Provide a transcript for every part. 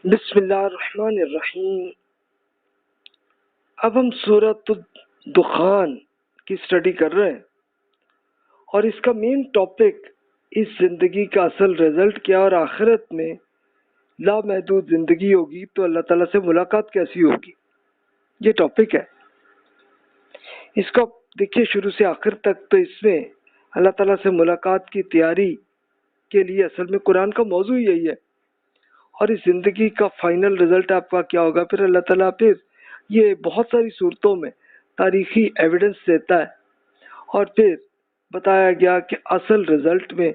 بسم اللہ الرحمن الرحیم۔ اب ہم سورۃ الدخان کی اسٹڈی کر رہے ہیں اور اس کا مین ٹاپک اس زندگی کا اصل رزلٹ کیا اور آخرت میں لامحدود زندگی ہوگی تو اللہ تعالیٰ سے ملاقات کیسی ہوگی، یہ ٹاپک ہے۔ اس کو دیکھیے شروع سے آخر تک، تو اس میں اللہ تعالیٰ سے ملاقات کی تیاری کے لیے اصل میں قرآن کا موضوع یہی ہے، اور اس زندگی کا فائنل رزلٹ آپ کا کیا ہوگا۔ پھر اللہ تعالیٰ پھر یہ بہت ساری صورتوں میں تاریخی ایویڈنس دیتا ہے، اور پھر بتایا گیا کہ اصل رزلٹ میں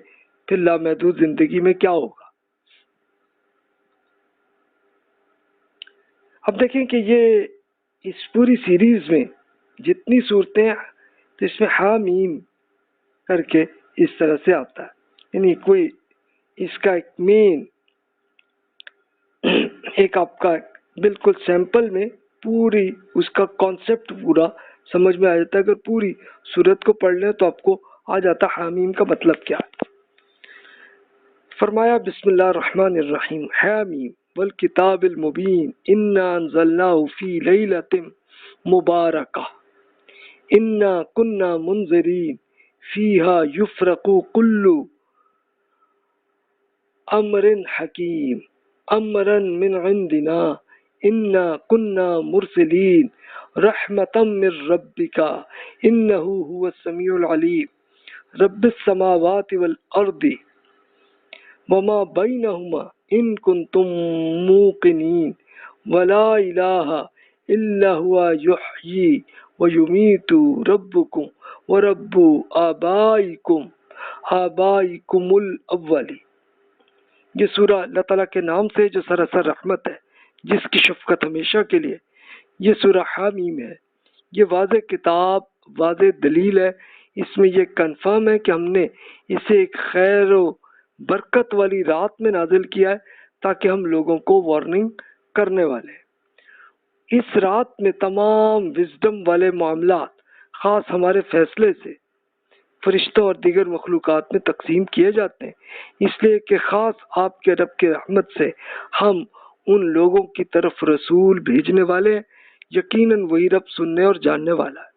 پھر لامحدود زندگی میں کیا ہوگا۔ اب دیکھیں کہ یہ اس پوری سیریز میں جتنی صورتیں ہیں تو اس میں حامیم کر کے اس طرح سے آتا ہے، یعنی کوئی اس کا ایک مین ایک آپ کا بالکل سیمپل میں پوری اس کا کانسیپٹ پورا سمجھ میں آ جاتا ہے۔ اگر پوری صورت کو پڑھ لیں تو آپ کو آ جاتا حامیم کا مطلب کیا ہے۔ فرمایا بسم اللہ الرحمن الرحیم، حامیم والکتاب المبین انا انزلناہ فی لیلۃ مبارکہ انا کنا منذرین فیہا یفرق کل امر حکیم امرا من عندنا انا کنا مرسلین رحمتا من ربک انہ هو السمیع العلیم رب السماوات والارض وما بینہما ان کنتم موقنین ولا الہ الا هو یحیی ویمیت ربکم ورب آبائکم الاولی۔ یہ سورہ اللہ تعالیٰ کے نام سے جو سراسر رحمت ہے، جس کی شفقت ہمیشہ کے لیے، یہ سورہ حامیم ہے۔ یہ واضح کتاب، واضح دلیل ہے، اس میں یہ کنفرم ہے کہ ہم نے اسے ایک خیر و برکت والی رات میں نازل کیا ہے تاکہ ہم لوگوں کو وارننگ کرنے والے ہیں۔ اس رات میں تمام وزڈم والے معاملات خاص ہمارے فیصلے سے فرشتوں اور دیگر مخلوقات میں تقسیم کیے جاتے ہیں، اس لیے کہ خاص آپ کے رب کی رحمت سے ہم ان لوگوں کی طرف رسول بھیجنے والے ہیں۔ یقیناً وہی رب سننے اور جاننے والا ہے۔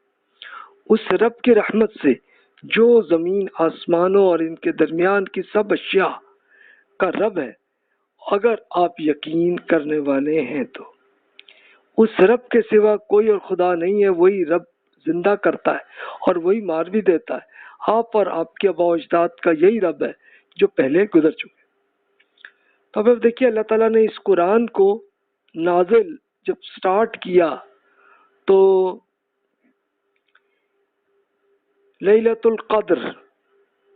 اس رب کی رحمت سے جو زمین آسمانوں اور ان کے درمیان کی سب اشیاء کا رب ہے، اگر آپ یقین کرنے والے ہیں تو اس رب کے سوا کوئی اور خدا نہیں ہے۔ وہی رب زندہ کرتا ہے اور وہی مار بھی دیتا ہے۔ آپ اور آپ کے آباء و اجداد کا یہی رب ہے جو پہلے گزر چکے۔ تو اب دیکھیے اللہ تعالیٰ نے اس قرآن کو نازل جب سٹارٹ کیا تو لیلۃ القدر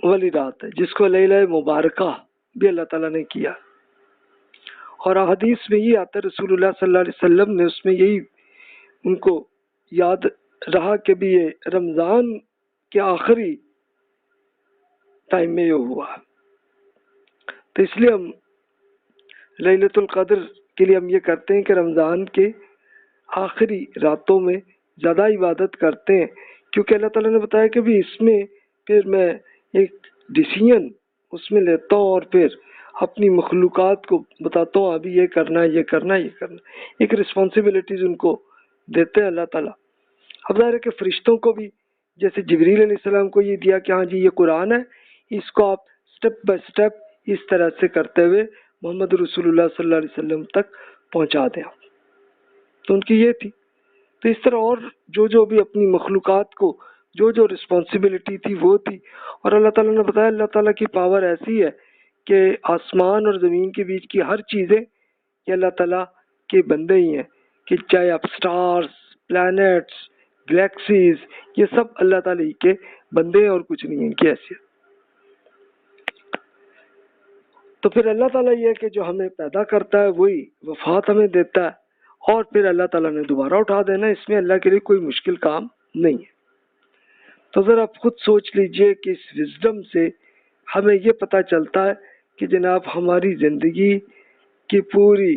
والی رات ہے، جس کو لیلہ مبارکہ بھی اللہ تعالیٰ نے کیا، اور حدیث میں یہ آتا ہے رسول اللہ صلی اللہ علیہ وسلم نے اس میں یہی ان کو یاد رہا کہ بھی یہ رمضان کے آخری ٹائم میں یہ ہوا، تو اس لیے ہم لیلۃ القدر کے لیے ہم یہ کرتے ہیں کہ رمضان کے آخری راتوں میں زیادہ عبادت کرتے ہیں، کیونکہ اللہ تعالیٰ نے بتایا کہ بھی اس میں پھر میں ایک ڈیسیژن اس میں لیتا ہوں اور پھر اپنی مخلوقات کو بتاتا ہوں ابھی یہ کرنا ہے، یہ کرنا ہے، یہ کرنا ہے، ایک رسپانسبلٹیز ان کو دیتے ہیں اللہ تعالیٰ۔ اب ظاہر ہے کہ فرشتوں کو بھی جیسے جبریل علیہ السلام کو یہ دیا کہ ہاں جی یہ قرآن ہے، اس کو آپ سٹیپ بائی سٹیپ اس طرح سے کرتے ہوئے محمد رسول اللہ صلی اللہ علیہ وسلم تک پہنچا دیں آپ، تو ان کی یہ تھی۔ تو اس طرح اور جو بھی اپنی مخلوقات کو جو رسپانسبلٹی تھی وہ تھی، اور اللہ تعالیٰ نے بتایا اللہ تعالیٰ کی پاور ایسی ہے کہ آسمان اور زمین کے بیچ کی ہر چیزیں یہ اللہ تعالیٰ کے بندے ہی ہیں، کہ چاہے آپ سٹارز، پلانٹس، گلیکسیز، یہ سب اللہ تعالیٰ ہی کے بندے ہیں اور کچھ نہیں ہے ان کی حیثیت۔ تو پھر اللہ تعالیٰ یہ ہے کہ جو ہمیں پیدا کرتا ہے وہی وفات ہمیں دیتا ہے، اور پھر اللہ تعالیٰ نے دوبارہ اٹھا دینا، اس میں اللہ کے لیے کوئی مشکل کام نہیں ہے۔ تو ذرا آپ خود سوچ لیجئے کہ اس وزڈم سے ہمیں یہ پتہ چلتا ہے کہ جناب ہماری زندگی کی پوری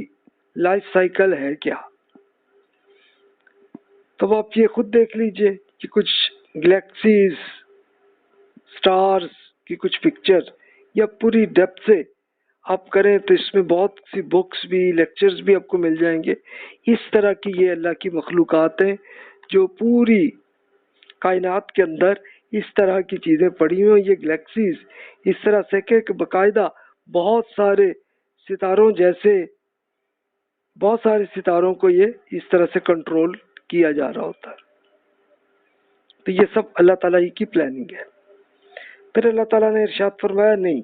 لائف سائیکل ہے کیا۔ تو آپ یہ خود دیکھ لیجئے کہ کچھ گلیکسیز، سٹارز کی کچھ پکچر یا پوری ڈیپتھ سے آپ کریں تو اس میں بہت سی بکس بھی، لیکچرز بھی آپ کو مل جائیں گے. اس طرح کی یہ اللہ کی مخلوقات ہیں جو پوری کائنات کے اندر اس طرح کی چیزیں پڑی ہوئی ہیں. یہ گلیکسیز اس طرح سے کہ باقاعدہ بہت سارے ستاروں کو یہ اس طرح سے کنٹرول کیا جا رہا ہوتا ہے. تو یہ سب اللہ تعالیٰ ہی کی پلاننگ ہے. پھر اللہ تعالیٰ نے ارشاد فرمایا نہیں،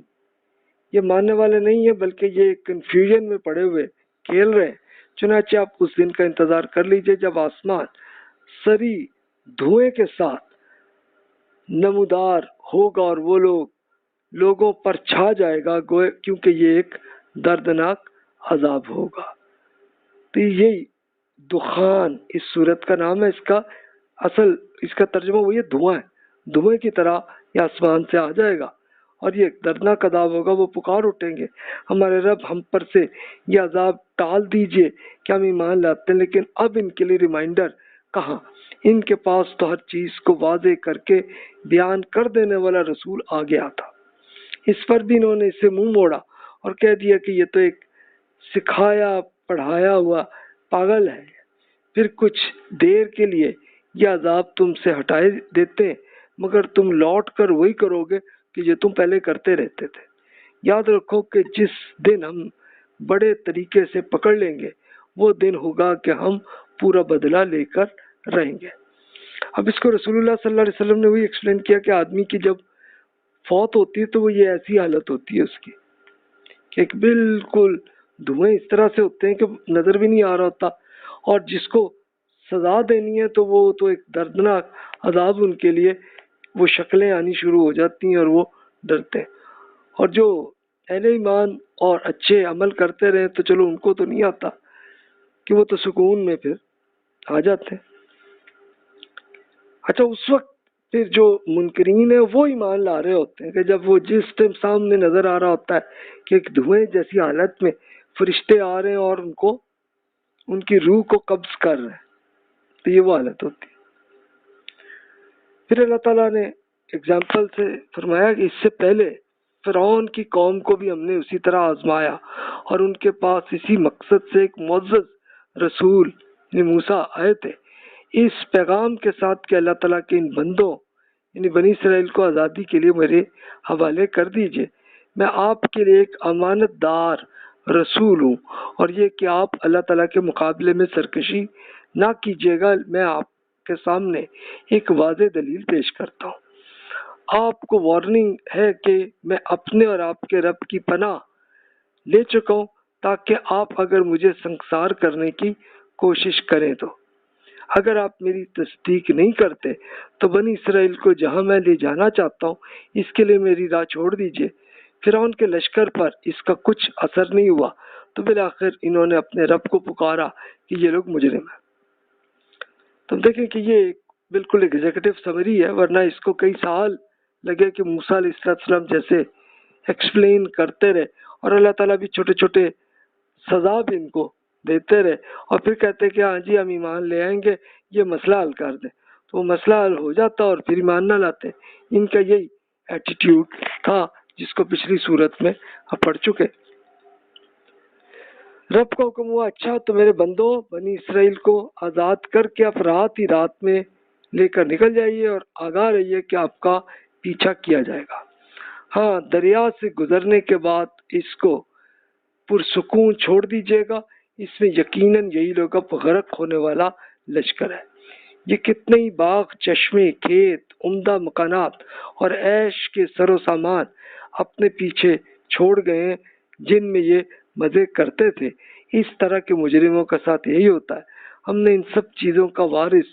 یہ ماننے والے نہیں ہیں بلکہ یہ کنفیوژن میں پڑے ہوئے کھیل رہے ہیں. چنانچہ آپ اس دن کا انتظار کر لیجئے جب آسمان سری دھوئیں کے ساتھ نمودار ہوگا اور وہ لوگوں پر چھا جائے گا، کیونکہ یہ ایک دردناک عذاب ہوگا. تو یہی دخان اس صورت کا نام ہے. اس کا ترجمہ وہی ہے، دھواں ہے. دھوئیں کی طرح یہ آسمان سے آ جائے گا اور یہ دردناک عذاب ہوگا. وہ پکار اٹھیں گے، ہمارے رب ہم پر سے یہ عذاب ٹال دیجئے کہ ہم ایمان لاتے ہیں. لیکن اب ان کے لیے ریمائنڈر کہاں؟ ان کے پاس تو ہر چیز کو واضح کر کے بیان کر دینے والا رسول آ گیا تھا. اس پر بھی انہوں نے اسے منہ موڑا اور کہہ دیا کہ یہ تو ایک سکھایا پڑھایا ہوا پاگل ہے. پھر کچھ دیر کے لیے یہ عذاب تم سے ہٹائے دیتے ہیں، مگر تم لوٹ کر وہی کرو گے کہ جو تم پہلے کرتے رہتے تھے. یاد رکھو کہ جس دن ہم بڑے طریقے سے پکڑ لیں گے وہ دن ہوگا کہ ہم پورا بدلہ لے کر رہیں گے. اب اس کو رسول اللہ صلی اللہ علیہ وسلم نے وہی ایکسپلین کیا کہ آدمی کی جب فوت ہوتی ہے تو وہ یہ ایسی حالت ہوتی ہے اس کی کہ ایک بالکل دھوئیں اس طرح سے ہوتے ہیں کہ نظر بھی نہیں آ رہا ہوتا، اور جس کو سزا دینی ہے تو وہ تو ایک دردناک عذاب ان کے لیے وہ شکلیں آنی شروع ہو جاتی ہیں اور وہ ڈرتے ہیں. اور جو اہل ایمان اور اچھے عمل کرتے رہے تو چلو ان کو تو نہیں آتا کہ وہ تو سکون میں پھر آ جاتے ہیں. اچھا، اس وقت پھر جو منکرین ہیں وہ ایمان لا رہے ہوتے ہیں کہ جب وہ جس ٹائم سامنے نظر آ رہا ہوتا ہے کہ ایک دھوئیں جیسی حالت میں فرشتے آ رہے ہیں اور ان کی روح کو قبض کر رہے ہیں، تو یہ وہ حالت ہوتی ہے. پھر اللہ تعالیٰ نے اگزامپل سے فرمایا کہ اس سے پہلے فرعون کی قوم کو بھی ہم نے اسی طرح آزمایا اور ان کے پاس اسی مقصد سے ایک معزز رسول موسیٰ آئے تھے، اس پیغام کے ساتھ کہ اللہ تعالیٰ کے ان بندوں یعنی بنی اسرائیل کو آزادی کے لیے میرے حوالے کر دیجئے. میں آپ کے لیے ایک امانت دار رسول ہوں، اور یہ کہ آپ اللہ تعالیٰ کے مقابلے میں سرکشی نہ کیجیے گا. میں آپ کے سامنے ایک واضح دلیل پیش کرتا ہوں. آپ کو وارننگ ہے کہ میں اپنے اور آپ کے رب کی پناہ لے چکا ہوں، تاکہ آپ اگر مجھے سنکسار کرنے کی کوشش کریں تو اگر آپ میری تصدیق نہیں کرتے تو بنی اسرائیل کو جہاں میں لے جانا چاہتا ہوں اس کے لیے میری راہ چھوڑ دیجیے. فرعون کے لشکر پر اس کا کچھ اثر نہیں ہوا تو بالآخر انہوں نے اپنے رب کو پکارا کہ یہ لوگ مجرم ہیں. تو دیکھیں کہ یہ بالکل ایگزیکٹو سمری ہے، ورنہ اس کو کئی سال لگے کہ موسیٰ علیہ السلام جیسے ایکسپلین کرتے رہے اور اللہ تعالیٰ بھی چھوٹے چھوٹے سزا بھی ان کو دیتے رہے اور پھر کہتے کہ ہاں جی ہم ایمان لے آئیں گے، یہ مسئلہ حل کر دیں. تو وہ مسئلہ حل ہو جاتا اور پھر ایمان نہ لاتے. ان کا یہی ایٹیٹیوڈ تھا جس کو پچھلی صورت میں ہم پڑھ چکے. رب کا حکم ہوا اچھا تو میرے بندوں بنی اسرائیل کو آزاد کر کے آپ رات ہی رات میں لے کر نکل جائیے اور آگاہ رہیے کہ آپ کا پیچھا کیا جائے گا. ہاں، دریا سے گزرنے کے بعد اس کو پرسکون چھوڑ دیجیے گا، اس میں یقیناً یہی لوگ اب غرق ہونے والا لشکر ہے. یہ کتنے ہی باغ، چشمے، کھیت، عمدہ مکانات اور عیش کے سر و سامان اپنے پیچھے چھوڑ گئے ہیں جن میں یہ مزے کرتے تھے. اس طرح کے مجرموں کا ساتھ یہی ہوتا ہے. ہم نے ان سب چیزوں کا وارث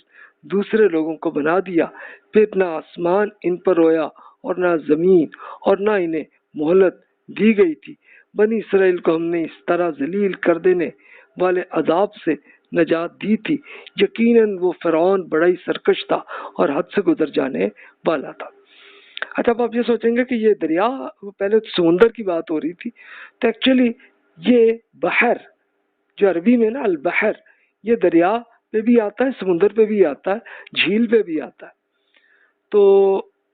دوسرے لوگوں کو بنا دیا، پھر نہ آسمان ان پر رویا اور نہ زمین اور نہ انہیں مہلت دی گئی تھی. بنی اسرائیل کو ہم نے اس طرح ذلیل کر دینے والے عذاب سے نجات دی تھی. یقیناً وہ فرعون بڑا ہی سرکش تھا اور حد سے گزر جانے والا تھا. اچھا، اب آپ یہ سوچیں گے کہ یہ دریا، پہلے تو سمندر کی بات ہو رہی تھی، تو ایکچولی یہ بحر جو عربی میں نا البحر، یہ دریا پہ بھی آتا ہے، سمندر پہ بھی آتا ہے، جھیل پہ بھی آتا ہے. تو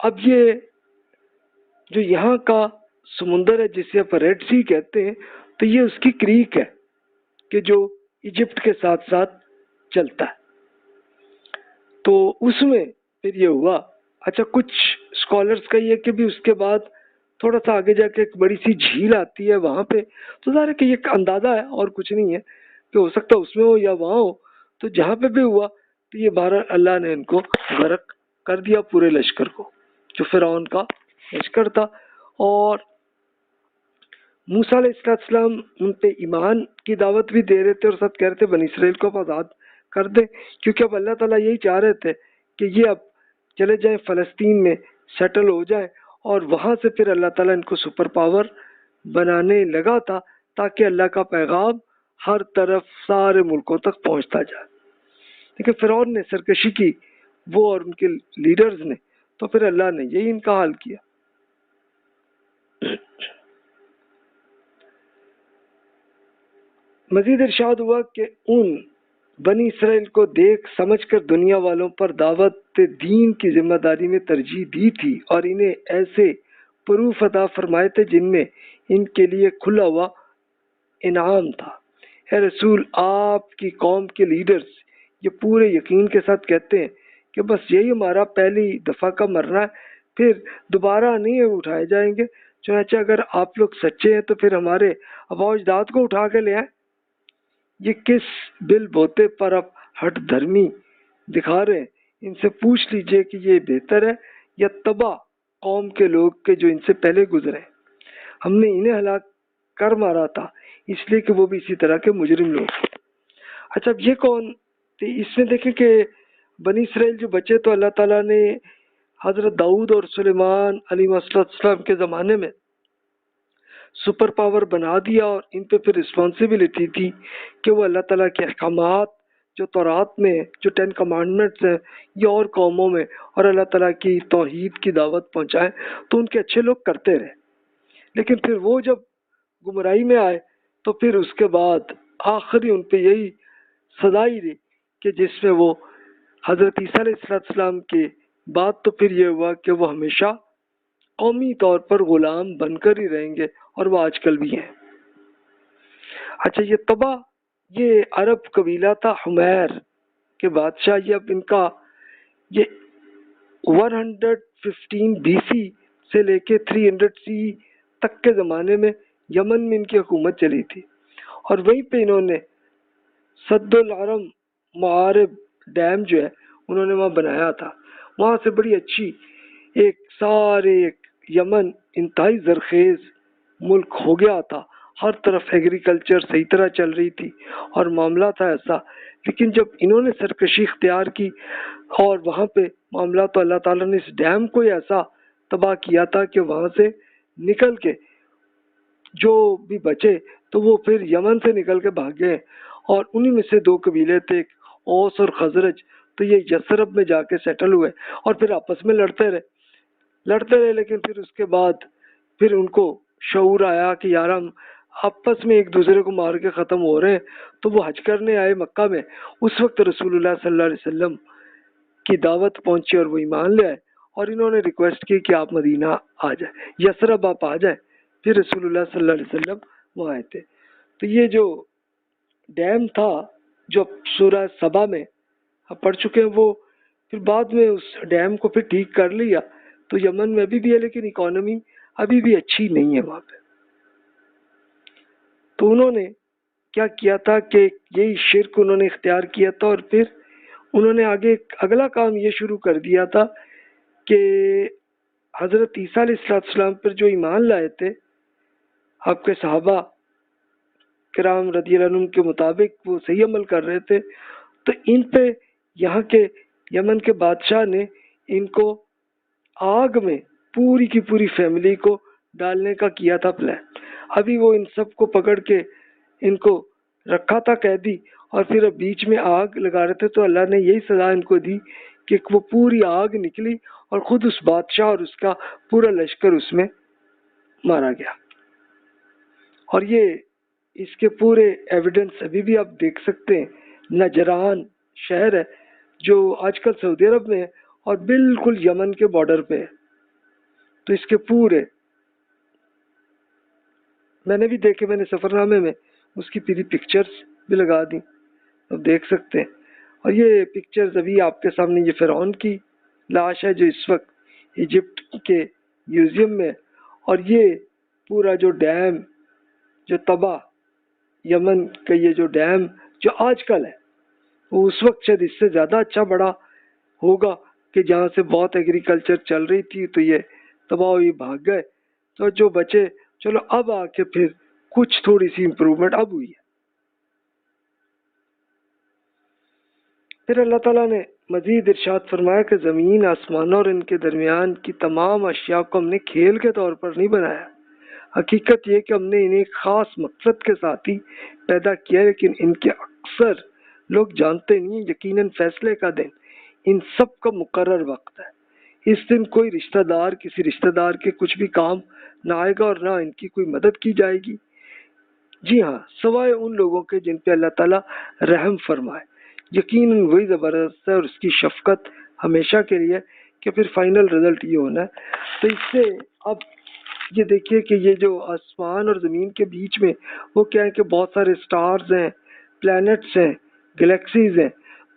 اب یہ جو یہاں کا سمندر ہے جسے آپ ریڈ سی کہتے ہیں، تو یہ اس کی کریک ہے کہ جو ایجپٹ کے ساتھ ساتھ چلتا ہے. تو اس میں پھر یہ ہوا. اچھا، کچھ اسکالرس کا یہ کہ بھی اس کے بعد تھوڑا سا آگے جا کے ایک بڑی سی جھیل آتی ہے وہاں پہ، تو ظاہر ہے کہ یہ اندازہ ہے اور کچھ نہیں ہے کہ ہو سکتا ہے اس میں ہو یا وہاں ہو. تو جہاں پہ بھی ہوا تو یہ بہرحال اللہ نے ان کو غرق کر دیا، پورے لشکر کو، جو فرعون کا لشکر تھا. اور موسیٰ علیہ السلام ان پہ ایمان کی دعوت بھی دے رہے تھے اور ساتھ کہہ رہے تھے بنی اسرائیل کو اب آزاد کر دیں، کیونکہ اب اللہ تعالیٰ یہی چاہ رہے تھے کہ یہ اب چلے جائیں فلسطین میں سیٹل ہو جائیں، اور وہاں سے پھر اللہ تعالیٰ ان کو سپر پاور بنانے لگا تھا تاکہ اللہ کا پیغام ہر طرف سارے ملکوں تک پہنچتا جائے. لیکن فرعون نے سرکشی کی، وہ اور ان کے لیڈرز نے، تو پھر اللہ نے یہی ان کا حال کیا. مزید ارشاد ہوا کہ ان بنی اسرائیل کو دیکھ سمجھ کر دنیا والوں پر دعوت دین کی ذمہ داری میں ترجیح دی تھی، اور انہیں ایسے پروف عطا فرمائے تھے جن میں ان کے لیے کھلا ہوا انعام تھا. اے رسول، آپ کی قوم کے لیڈرز یہ پورے یقین کے ساتھ کہتے ہیں کہ بس یہی ہمارا پہلی دفعہ کا مرنا ہے، پھر دوبارہ نہیں اٹھائے جائیں گے. چنانچہ اگر آپ لوگ سچے ہیں تو پھر ہمارے آباء و اجداد کو اٹھا کے لے آئیں. یہ کس بل بوتے پر آپ ہٹ دھرمی دکھا رہے ہیں؟ ان سے پوچھ لیجئے کہ یہ بہتر ہے یا تباہ قوم کے لوگ کے جو ان سے پہلے گزرے. ہم نے انہیں ہلاک کر مارا تھا اس لیے کہ وہ بھی اسی طرح کے مجرم لوگ. اچھا، اب یہ کون تھے؟ اس میں دیکھیں کہ بنی اسرائیل جو بچے تو اللہ تعالیٰ نے حضرت داؤد اور سلیمان علیہ السلام کے زمانے میں سپر پاور بنا دیا، اور ان پہ پھر رسپانسبلٹی تھی کہ وہ اللہ تعالیٰ کے احکامات جو تورات میں، جو 10 کمانڈمنٹس ہیں، یہ اور قوموں میں اور اللہ تعالیٰ کی توحید کی دعوت پہنچائیں. تو ان کے اچھے لوگ کرتے رہے، لیکن پھر وہ جب گمراہی میں آئے تو پھر اس کے بعد آخری ان پہ یہی سزا ہی دی کہ جس میں وہ حضرت عیسیٰ علیہ السلام کے بعد تو پھر یہ ہوا کہ وہ ہمیشہ قومی طور پر غلام بن کر ہی رہیں گے، اور وہ آج کل بھی ہیں. اچھا، یہ تبا یہ عرب قبیلہ تھا حمیر کے بادشاہ. یہ اب ان کا یہ 115 BC سے لے کے 300 CE تک کے زمانے میں یمن میں ان کی حکومت چلی تھی، اور وہیں پہ انہوں نے سد العرم معارب ڈیم جو ہے انہوں نے وہاں بنایا تھا. وہاں سے بڑی اچھی ایک سارے یمن انتہائی زرخیز ملک ہو گیا تھا، ہر طرف ایگریکلچر صحیح طرح چل رہی تھی اور معاملہ تھا ایسا. لیکن جب انہوں نے سرکشی اختیار کی اور وہاں پہ معاملہ، تو اللہ تعالیٰ نے اس ڈیم کو ایسا تباہ کیا تھا کہ وہاں سے نکل کے جو بھی بچے تو وہ پھر یمن سے نکل کے بھاگ گئے، اور انہی میں سے 2 قبیلے تھے، اوس اور خزرج. تو یہ یثرب میں جا کے سیٹل ہوئے اور پھر آپس میں لڑتے رہے. لیکن پھر اس کے بعد پھر ان کو شعور آیا کہ یار ہم آپس میں ایک دوسرے کو مار کے ختم ہو رہے ہیں. تو وہ حج کرنے آئے مکہ میں. اس وقت رسول اللہ صلی اللہ علیہ وسلم کی دعوت پہنچی اور وہ ایمان لے آئے، اور انہوں نے ریکویسٹ کی کہ آپ مدینہ آ جائیں، یثرب آپ آ جائیں. پھر رسول اللہ صلی اللہ علیہ وسلم وہاں آئے تھے. تو یہ جو ڈیم تھا جو سورہ سبا میں آپ پڑھ چکے ہیں، وہ پھر بعد میں اس ڈیم کو پھر ٹھیک کر لیا. تو یمن میں ابھی بھی ہے، لیکن اکانومی ابھی بھی اچھی نہیں ہے وہاں پہ. تو انہوں نے کیا کیا تھا کہ یہی شرک انہوں نے اختیار کیا تھا، اور پھر انہوں نے آگے اگلا کام یہ شروع کر دیا تھا کہ حضرت عیسیٰ علیہ السلام پر جو ایمان لائے تھے آپ کے صحابہ کرام رضی اللہ عنہم کے مطابق وہ صحیح عمل کر رہے تھے، تو ان پہ یہاں کے یمن کے بادشاہ نے ان کو آگ میں پوری کی پوری فیملی کو ڈالنے کا کیا تھا پلان. ابھی وہ ان سب کو پکڑ کے ان کو رکھا تھا قیدی، اور پھر اب بیچ میں آگ لگا رہے تھے. تو اللہ نے یہی سزا ان کو دی کہ وہ پوری آگ نکلی اور خود اس بادشاہ اور اس کا پورا لشکر اس میں مارا گیا. اور یہ اس کے پورے ایویڈنس ابھی بھی آپ دیکھ سکتے ہیں. نجران شہر ہے جو آج کل سعودی عرب میں ہے اور بالکل یمن کے بارڈر پہ ہے. تو اس کے پورے میں نے بھی دیکھے، میں نے سفر نامے میں اس کی پوری پکچرز بھی لگا دی، اب دیکھ سکتے ہیں۔ اور یہ پکچرز ابھی آپ کے سامنے، یہ فرعون کی لاش ہے جو اس وقت ایجپٹ کے میوزیم میں، اور یہ پورا جو ڈیم جو تباہ یمن کا یہ جو ڈیم جو آج کل ہے، وہ اس وقت شاید اس سے زیادہ اچھا بڑا ہوگا کہ جہاں سے بہت ایگریکلچر چل رہی تھی تو یہ تباہ ہوئی، بھاگ گئے، تو جو بچے چلو اب آ کے پھر کچھ تھوڑی سی امپروومنٹ اب ہوئی ہے۔ پھر اللہ تعالیٰ نے مزید ارشاد فرمایا کہ زمین، آسمانوں اور ان کے درمیان کی تمام اشیاء کو ہم نے کھیل کے طور پر نہیں بنایا، حقیقت یہ کہ ہم نے انہیں خاص مقصد کے ساتھ ہی پیدا کیا، لیکن ان کے اکثر لوگ جانتے نہیں۔ یقیناً فیصلے کا دن ان سب کا مقرر وقت ہے، اس دن کوئی رشتہ دار کسی رشتہ دار کے کچھ بھی کام نہ آئے گا اور نہ ان کی کوئی مدد کی جائے گی، جی ہاں سوائے ان لوگوں کے جن پہ اللہ تعالیٰ رحم فرمائے۔ یقیناً وہی زبردست ہے اور اس کی شفقت ہمیشہ کے لیے، کہ پھر فائنل رزلٹ یہ ہونا ہے۔ تو اس سے اب یہ دیکھیے کہ یہ جو آسمان اور زمین کے بیچ میں وہ کیا ہے کہ بہت سارے سٹارز ہیں، پلانٹس ہیں، گلیکسیز ہیں،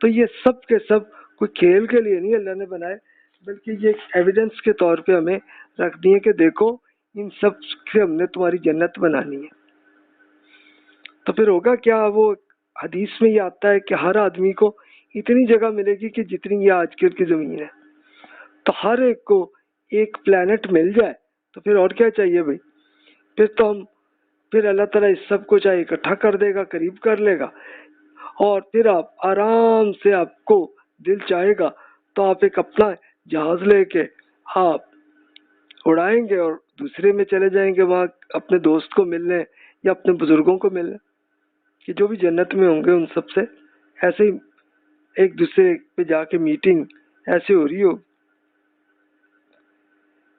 تو یہ سب کے سب کوئی کھیل کے لیے نہیں اللہ نے بنائے، بلکہ یہ ایک ایویڈنس کے طور پہ ہمیں رکھ دیے کہ دیکھو ان سب سے ہم نے تمہاری جنت بنانی ہے۔ تو پھر ہوگا کیا، وہ حدیث میں یہ آتا ہے کہ ہر آدمی کو اتنی جگہ ملے گی کہ جتنی یہ آج کل کی زمین ہے، تو ہر ایک کو ایک پلانٹ مل جائے تو پھر اور کیا چاہیے بھائی، پھر اللہ تعالیٰ اس سب کو چاہے اکٹھا کر دے گا، قریب کر لے گا، اور پھر آپ آرام سے، آپ کو دل چاہے گا تو آپ ایک اپنا جہاز لے کے آپ اڑائیں گے اور دوسرے میں چلے جائیں گے، وہاں اپنے دوست کو ملنے یا اپنے بزرگوں کو ملنے، کہ جو بھی جنت میں ہوں گے ان سب سے ایسے ہی ایک دوسرے پہ جا کے میٹنگ ایسے ہو رہی ہو۔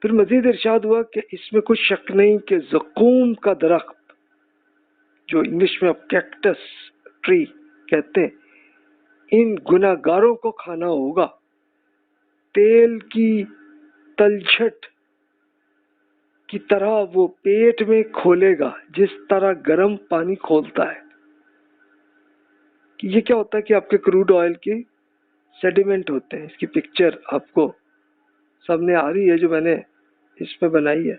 پھر مزید ارشاد ہوا کہ اس میں کوئی شک نہیں کہ زقوم کا درخت، جو انگلش میں آپ کیکٹس ٹری کہتے ہیں، ان گناہ گاروں کو کھانا ہوگا، تیل کی تلچھٹ کی طرح وہ پیٹ میں کھولے گا جس طرح گرم پانی کھولتا ہے۔ کہ یہ کیا ہوتا ہے کہ آپ کے کروڈ آئل کی سیڈیمنٹ ہوتے ہیں، اس کی پکچر آپ کو سامنے آ رہی ہے جو میں نے اس میں بنائی ہے،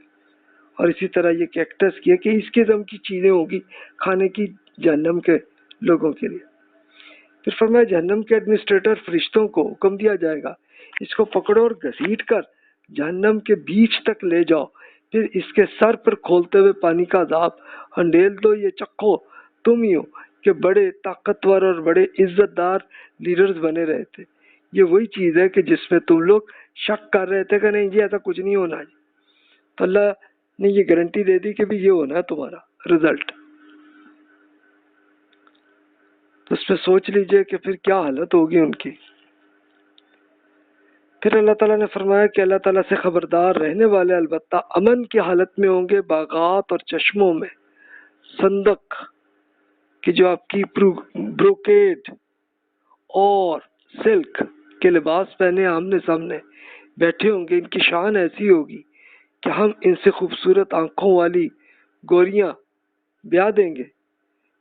اور اسی طرح یہ کیکٹس کی ہے کہ اس قسم کی چیزیں ہوگی کھانے کی جہنم کے لوگوں کے لیے۔ پھر فرمایا جہنم کے ایڈمنسٹریٹر فرشتوں کو حکم دیا جائے گا، اس کو پکڑو اور گھسیٹ کر جہنم کے بیچ تک لے جاؤ، پھر اس کے سر پر کھولتے ہوئے پانی کا عذاب انڈیل دو، یہ چکھو تم ہی ہو کہ بڑے طاقتور اور بڑے عزت دار لیڈرز بنے رہے تھے۔ یہ وہی چیز ہے کہ جس میں تم لوگ شک کر رہے تھے کہ نہیں جی ایسا کچھ نہیں ہونا جی، تو اللہ نے یہ گارنٹی دے دی کہ بھی یہ ہونا ہے تمہارا رزلٹ۔ تو اس پہ سوچ لیجئے کہ پھر کیا حالت ہوگی ان کی۔ پھر اللہ تعالیٰ نے فرمایا کہ اللہ تعالیٰ سے خبردار رہنے والے البتہ امن کی حالت میں ہوں گے، باغات اور چشموں میں صندق کہ جو آپ کی بروکیڈ اور سلک کے لباس پہنے آمنے سامنے بیٹھے ہوں گے، ان کی شان ایسی ہوگی کہ ہم ان سے خوبصورت آنکھوں والی گوریاں بیاہ دیں گے،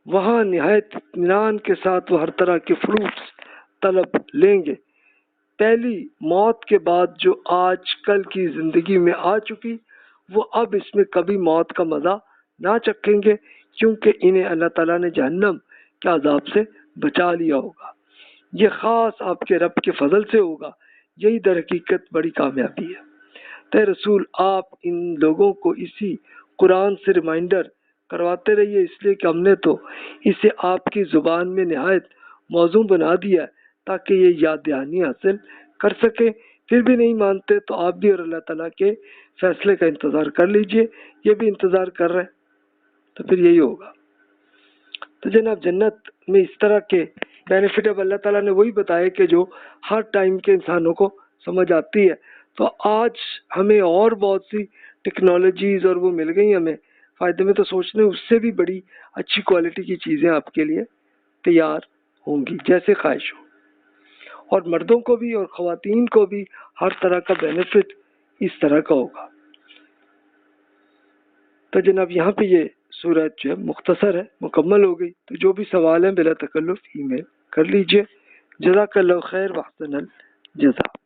وہاں نہایت اطمینان کے ساتھ وہ ہر طرح کے فروٹس طلب لیں گے۔ پہلی موت کے بعد جو آج کل کی زندگی میں آ چکی، وہ اب اس میں کبھی موت کا مزہ نہ چکھیں گے، کیونکہ انہیں اللہ تعالیٰ نے جہنم کے عذاب سے بچا لیا ہوگا۔ یہ خاص آپ کے رب کے فضل سے ہوگا، یہی در حقیقت بڑی کامیابی ہے۔ تے رسول آپ ان لوگوں کو اسی قرآن سے ریمائنڈر کرواتے رہیے، اس لیے کہ ہم نے تو اسے آپ کی زبان میں نہایت موزوں بنا دیا ہے تاکہ یہ یاد دہانی حاصل کر سکے۔ پھر بھی نہیں مانتے تو آپ بھی اور اللہ تعالیٰ کے فیصلے کا انتظار کر لیجئے، یہ بھی انتظار کر رہے ہیں، تو پھر یہی ہوگا۔ تو جناب جنت میں اس طرح کے بینیفٹ اب اللہ تعالیٰ نے وہی بتائے کہ جو ہر ٹائم کے انسانوں کو سمجھ آتی ہے۔ تو آج ہمیں اور بہت سی ٹیکنالوجیز اور وہ مل گئی ہمیں فائدے میں، تو سوچنے اس سے بھی بڑی اچھی کوالٹی کی چیزیں آپ کے لیے تیار ہوں گی جیسے خواہش ہو، اور مردوں کو بھی اور خواتین کو بھی ہر طرح کا بینیفٹ اس طرح کا ہوگا۔ تو جناب یہاں پہ یہ صورت جو ہے مختصر ہے، مکمل ہو گئی. تو جو بھی سوال ہیں بلا تکلف ای میل کر لیجئے. جزاک اللہ خیر واحسن الجزا.